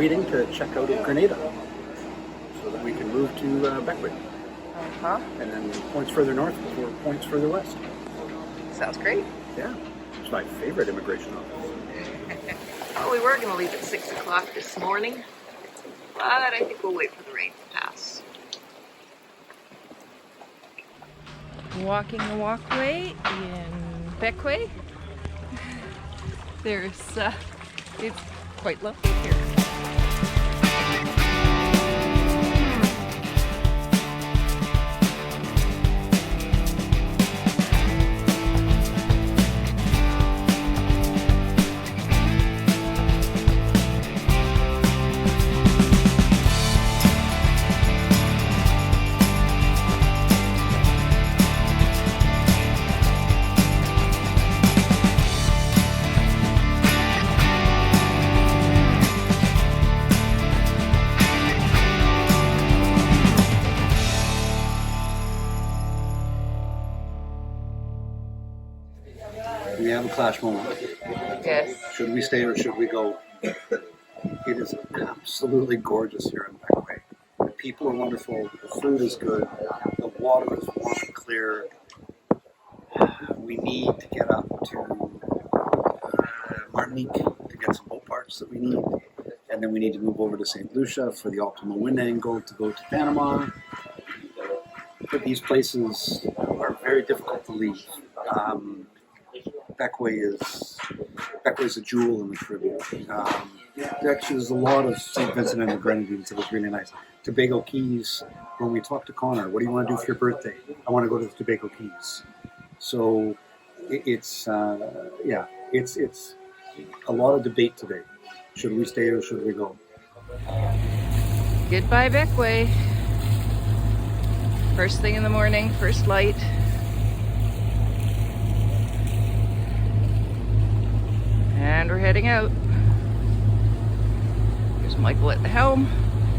waiting to check out of Grenada so that we can move to Bequia. And then points further north before points further west. Sounds great. Yeah, it's my favorite immigration office. Well, we were going to leave at 6 o'clock this morning, but I think we'll wait for the rain to pass. Walking the walkway in Bequia. It's quite lovely here. We have a clash moment. Yes. Should we stay or should we go? It is absolutely gorgeous here in Bequia. The people are wonderful. The food is good. The water is warm and clear. We need to get up to Martinique to get some boat parts that we need. And then we need to move over to St Lucia for the optimal wind angle to go to Panama. But these places are very difficult to leave. Bequia is a jewel in the Caribbean. Actually, there's a lot of St. Vincent and the Grenadines that was really nice. Tobago Keys, when we talked to Connor, what do you want to do for your birthday? I want to go to the Tobago Keys. So it's a lot of debate today. Should we stay or should we go? Goodbye, Bequia. First thing in the morning, first light. And we're heading out. There's Michael at the helm,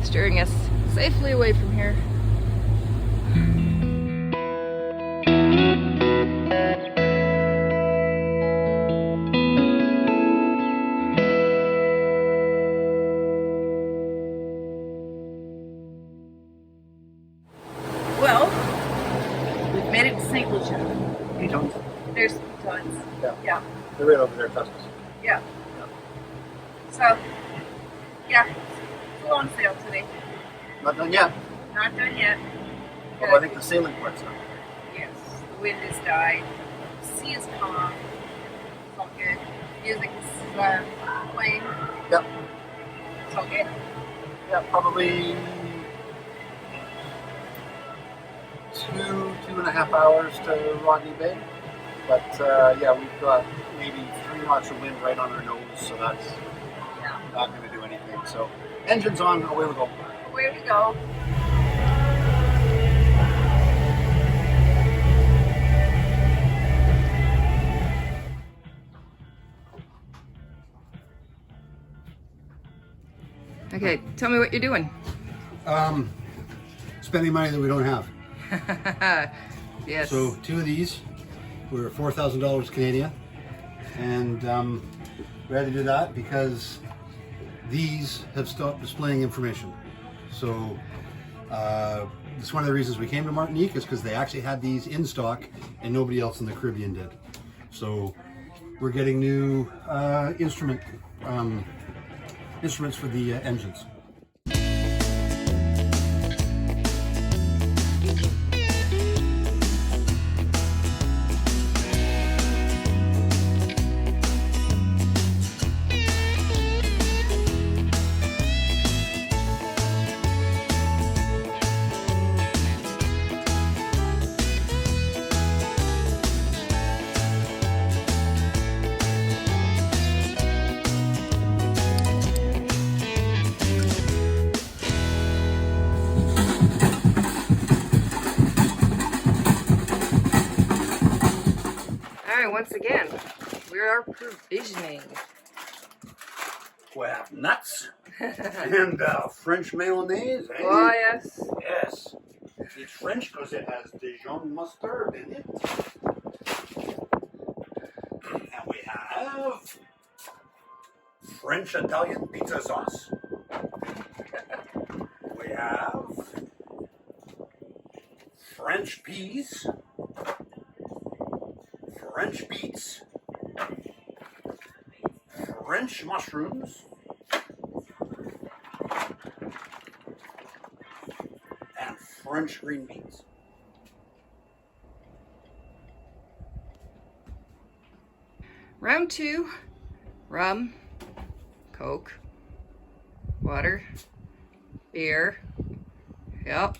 steering us safely away from here. Well, we've made it to St Lucia. Pitons? There's tons. Yeah. They're right over there, Tuscans. Yeah. So, yeah, it's a long sail today. Not done yet. Not done yet. Although I think the sailing part's done. Yes, the wind has died. The sea is calm. It's all good. Music is playing. Yep. It's all good. Yeah, probably 2.5 hours to Rodney Bay. But yeah, we've got maybe 3 knots of wind right on our nose, so that's not going to do anything. So, engines on, away we go. Away we go. Okay, tell me what you're doing. Spending money that we don't have. Yes. So 2 of these were $4,000 Canadian, and we had to do that because these have stopped displaying information. So it's one of the reasons we came to Martinique, is because they actually had these in stock and nobody else in the Caribbean did. So we're getting new instruments for the engines. Once again, we are provisioning. We have nuts and French mayonnaise. Eh? Oh, yes. Yes. It's French because it has Dijon mustard in it. And we have French Italian pizza sauce. have French peas, French beets, French mushrooms, and French green beans. Round 2, rum, Coke, water, beer. Yep,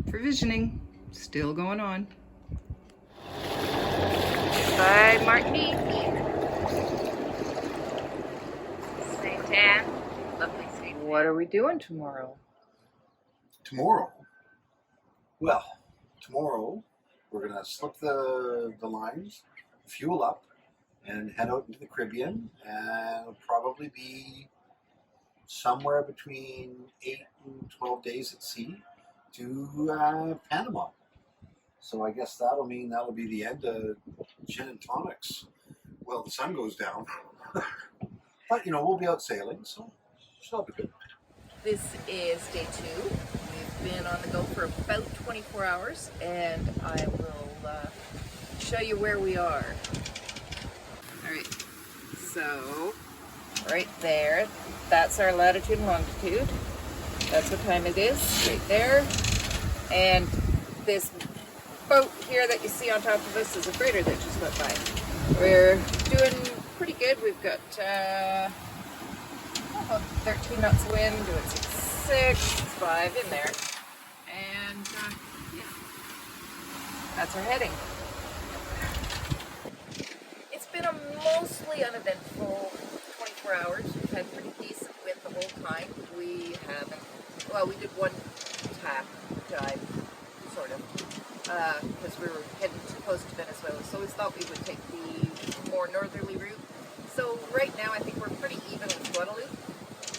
provisioning still going on. Bye, Martinique. St. Anne, lovely St. What are we doing tomorrow? Tomorrow, well, tomorrow we're gonna slip the lines, fuel up, and head out into the Caribbean, and it'll probably be somewhere between 8 and 12 days at sea to Panama. So I guess that'll mean that'll be the end of gin and tonics. Well, the sun goes down, but you know we'll be out sailing, so it'll be good. This is day 2. We've been on the go for about 24 hours, and I will show you where we are. Alright, so right there, that's our latitude and longitude. That's what time it is, right there. And this boat here that you see on top of us is a freighter that just went by. We're doing pretty good. We've got about 13 knots of wind, doing 6, 5 in there. And yeah, that's our heading. It's been a mostly uneventful 24 hours. We've had pretty decent wind the whole time. We haven't, well, we did one tap dive, sort of, because we were heading to the coast of Venezuela, so we thought we would take the more northerly route. So right now I think we're pretty even with Guadalupe,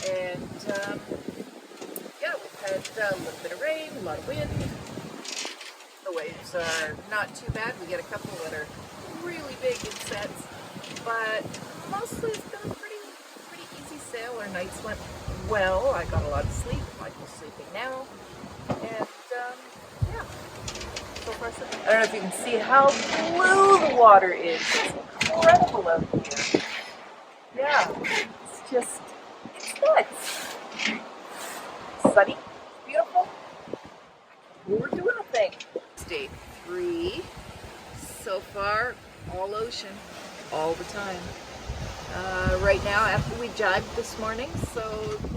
and yeah, we've had a little bit of rain, a lot of wind. The waves are not too bad. We get a couple that are really big in sets, but mostly it's been a pretty easy sail. Our nights went well. I got a lot of sleep. Michael's sleeping now, and yeah. So far, so good. I don't know if you can see how blue the water is. It's incredible out here. Yeah, it's just, it's nuts. Sunny, beautiful. We're doing a thing. It's day 3. So far, all ocean, all the time. Right now, after we jibed this morning, so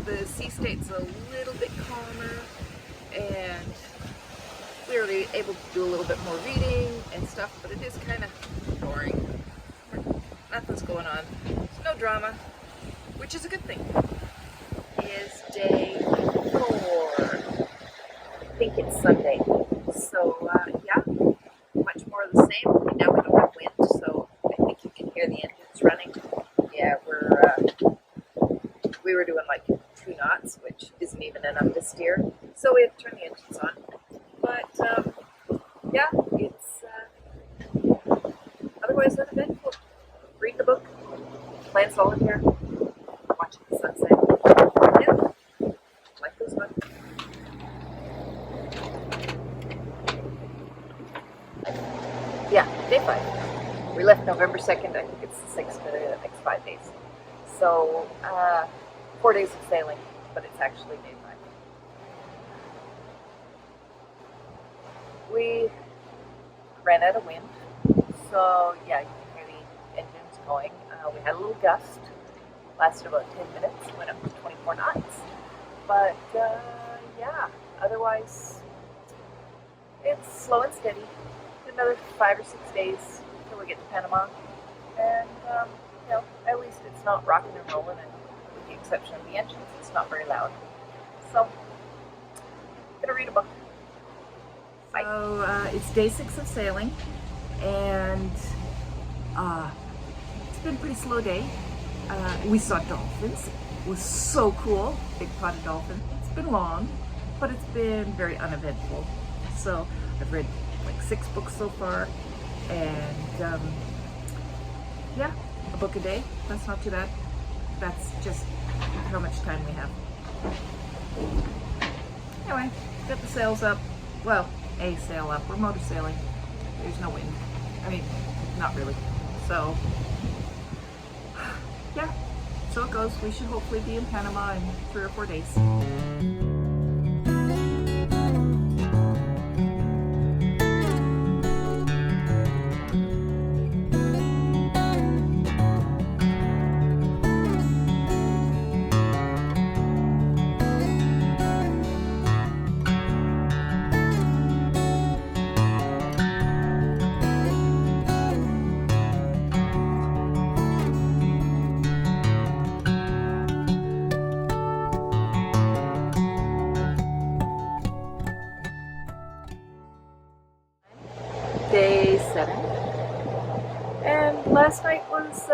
the sea state's a little bit calmer, and we were able to do a little bit more reading and stuff, but it is kind of boring. Nothing's going on. There's no drama, which is a good thing. Is day 4. I think it's Sunday. So yeah, much more of the same. Now we don't have wind, so I think you can hear the engines running. Yeah, we were doing like 2 knots, which isn't even enough to steer. So we have to turn the engines on. But yeah, it's otherwise uneventful. Reading a book, playing solitaire, watching the sunset. Yeah, life goes on. Yeah, day 5. We left November 2nd. I think it's the 6th for the next 5 days. So 4 days of sailing, but it's actually day 5. We ran out of wind, so yeah, you can hear the engines going. We had a little gust, lasted about 10 minutes, went up to 24 knots. But yeah, otherwise it's slow and steady. Another 5 or 6 days till we get to Panama, and you know, at least it's not rocking and rolling, and with the exception of the engines, it's not very loud. So, I'm gonna read a book. Bye. So it's day 6 of sailing, and it's been a pretty slow day. We saw dolphins. It was so cool. Big potted dolphin. It's been long, but it's been very uneventful. So I've read like 6 books so far, and yeah, a book a day. That's not too bad. That's just how much time we have. Anyway, got the sails up. Well, a sail up. We're motor sailing. There's no wind. I mean, not really. So, yeah. So it goes. We should hopefully be in Panama in 3 or 4 days. Day 7. And last night was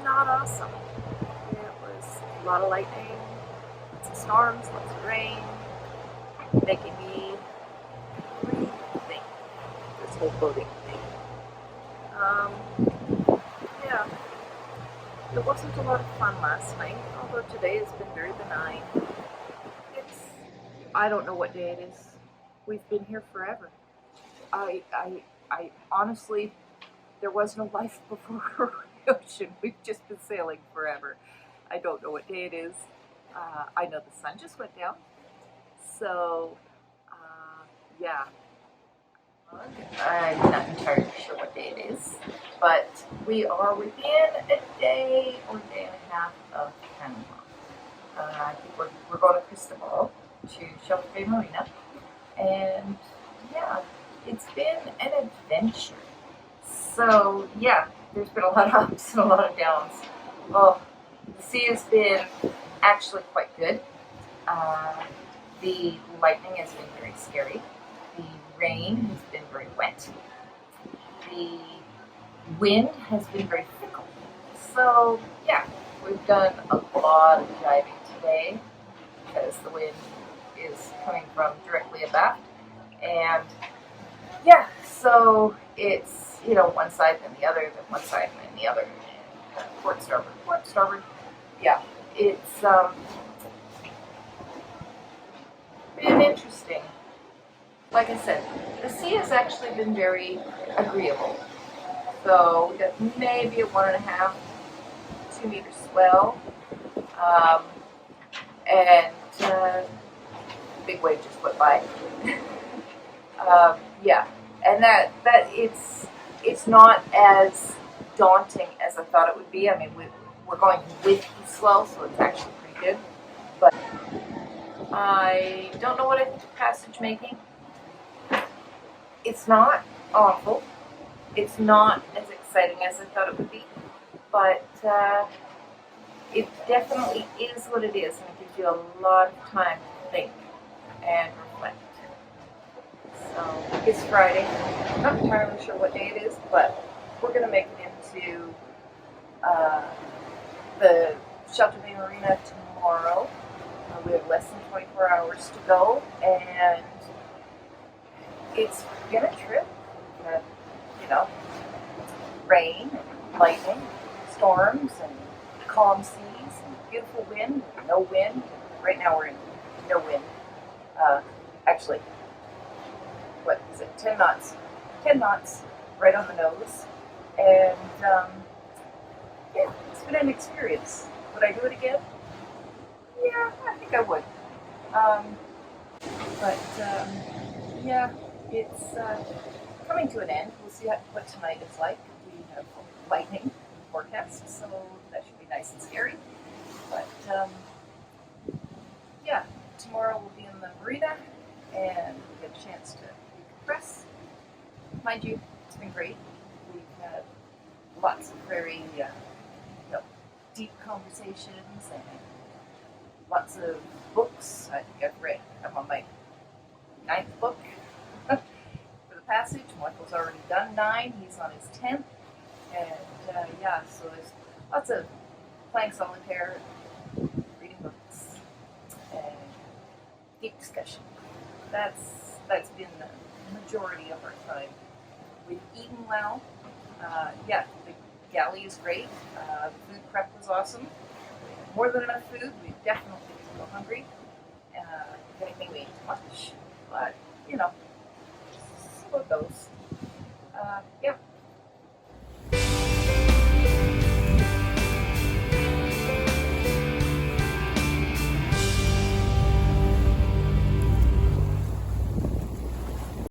not awesome. It was a lot of lightning, lots of storms, lots of rain, making me rethink this whole boating thing. Yeah, it wasn't a lot of fun last night, although today has been very benign. I don't know what day it is. We've been here forever. I honestly, there was no life before the ocean. We've just been sailing forever. I don't know what day it is. I know the sun just went down. So, yeah. I'm not entirely sure what day it is, but we are within a day or day and a half of Panama. I think we're going to Cristobal to Shelter Bay Marina, and yeah, it's been an adventure. So yeah, there's been a lot of ups and a lot of downs. Oh, the sea has been actually quite good. The lightning has been very scary. The rain has been very wet. The wind has been very fickle. So yeah, we've done a lot of diving today because the wind is coming from directly abaft. And yeah, so it's, one side then the other, then one side and then the other, and port starboard. Yeah, it's been interesting. Like I said, the sea has actually been very agreeable. So we got maybe a 1.5, 2 meter swell, and big wave just went by. Yeah, and that it's not as daunting as I thought it would be. I mean, we're going with the swell, so it's actually pretty good. But I don't know what I think of passage making. It's not awful. It's not as exciting as I thought it would be, but it definitely is what it is, and it gives you a lot of time to think and reflect. So it's Friday. I'm not entirely sure what day it is, but we're going to make it into the Shelter Bay Marina tomorrow. We have less than 24 hours to go, and it's been a trip. Rain and lightning, storms and calm seas and beautiful wind, and no wind. Right now we're in no wind. Actually, what is it? 10 knots. 10 knots, right on the nose. And yeah, it's been an experience. Would I do it again? Yeah, I think I would. Yeah, it's coming to an end. We'll see what tonight is like. We have lightning forecast, so that should be nice and scary. But yeah, tomorrow we'll be in the marina and we'll get a chance to decompress. Mind you, it's been great. We've had lots of very deep conversations and lots of books. I think I'm on my 9th book for the passage. Michael's already done 9. He's on his 10th. And yeah, so there's lots of playing solitaire, reading books, and deep discussion. That's been the majority of our time. We've eaten well. Yeah, the galley is great. The food prep was awesome. We had more than enough food. We definitely didn't go hungry. anything we touch. But, you know, see how it goes.